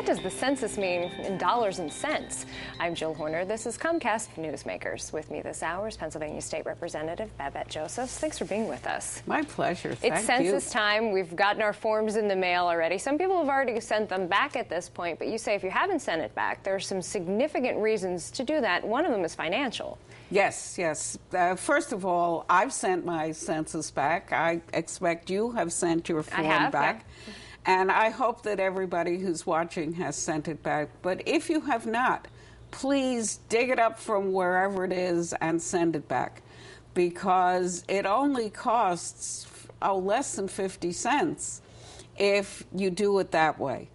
what does the census mean in dollars and cents? I'm Jill Horner. This is Comcast Newsmakers. With me this hour is Pennsylvania State Representative Babette Josephs. Thanks for being with us. My pleasure. Thank you. It's census time. We've gotten our forms in the mail already. Some people have already sent them back at this point, but you say if you haven't sent it back, there are some significant reasons to do that. One of them is financial. Yes. First of all, I've sent my census back. I expect you have sent your form back. Yeah. And I hope that everybody who's watching has sent it back. But if you have not, please dig it up from wherever it is and send it back, because it only costs less than 50 cents if you do it that way.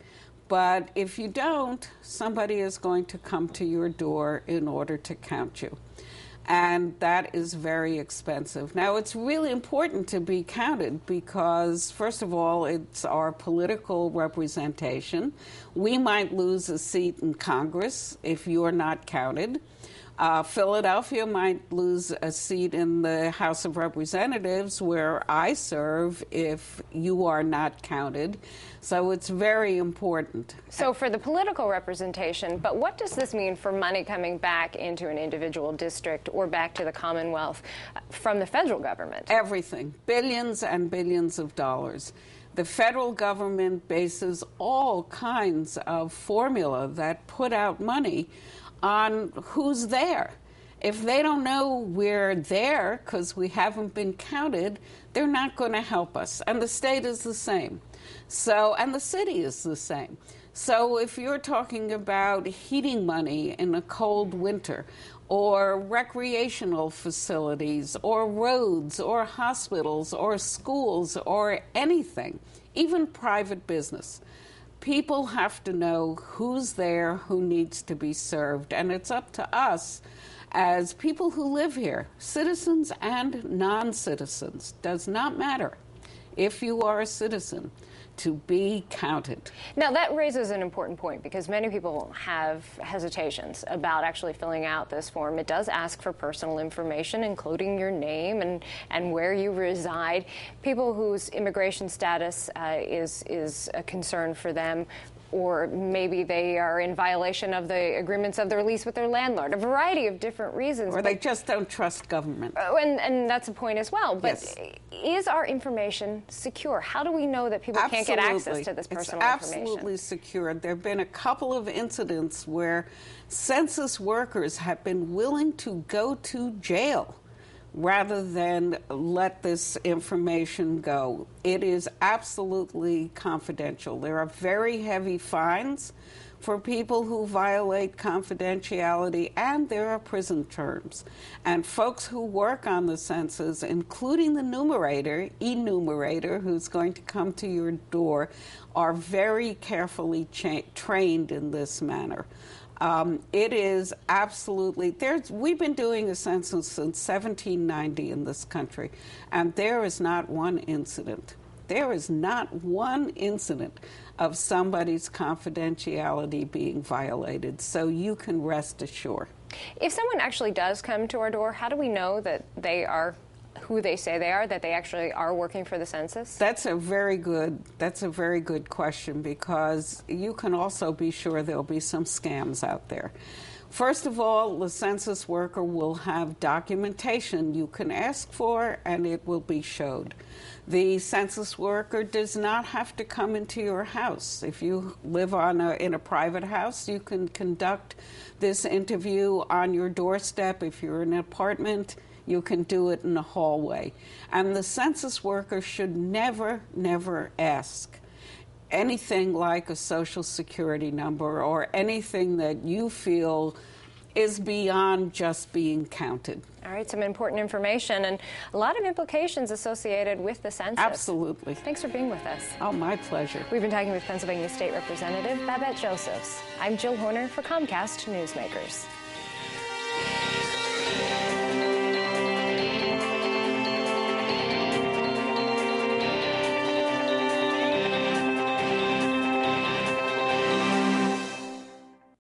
But if you don't, somebody is going to come to your door in order to count you. And that is very expensive. Now, it's really important to be counted because, first of all, it's our political representation. We might lose a seat in Congress if you're not counted. Philadelphia might lose a seat in the House of Representatives, where I serve, if you are not counted. So it's very important. So for the political representation, but what does this mean for money coming back into an individual district or back to the Commonwealth from the federal government? Everything. Billions and billions of dollars. The federal government bases all kinds of formula that put out money on who's there. If they don't know we're there because we haven't been counted, they're not going to help us. And the state is the same. And the city is the same. So if you're talking about heating money in a cold winter, or recreational facilities, or roads, or hospitals, or schools, or anything, even private business, people have to know who's there, who needs to be served, and it's up to us as people who live here, citizens and non-citizens, does not matter if you are a citizen, to be counted. Now, that raises an important point because many people have hesitations about actually filling out this form. It does ask for personal information, including your name and where you reside. People whose immigration status is a concern for them, or maybe they are in violation of the agreements of their lease with their landlord, a variety of different reasons. Or they just don't trust government. And that's a point as well. But yes. Is our information secure? How do we know that people can't get access to this personal information? It's absolutely secure. There have been a couple of incidents where census workers have been willing to go to jail rather than let this information go. It is absolutely confidential. There are very heavy fines for people who violate confidentiality, and there are prison terms. And folks who work on the census, including the enumerator, who's going to come to your door, are very carefully trained in this manner. It is absolutely, we've been doing a census since 1790 in this country, and there is not one incident. There is not one incident of somebody's confidentiality being violated, so you can rest assured. If someone actually does come to our door, how do we know that they are who they say they are, that they actually are working for the census? That's a very good question, because you can also be sure there'll be some scams out there. First of all, the census worker will have documentation you can ask for, and it will be showed. The census worker does not have to come into your house. If you live in a private house, you can conduct this interview on your doorstep. If you're in an apartment, you can do it in the hallway. And the census worker should never ask anything like a Social Security number or anything that you feel is beyond just being counted. All right, some important information and a lot of implications associated with the census. Absolutely. Thanks for being with us. Oh, my pleasure. We've been talking with Pennsylvania State Representative Babette Josephs. I'm Jill Horner for Comcast Newsmakers.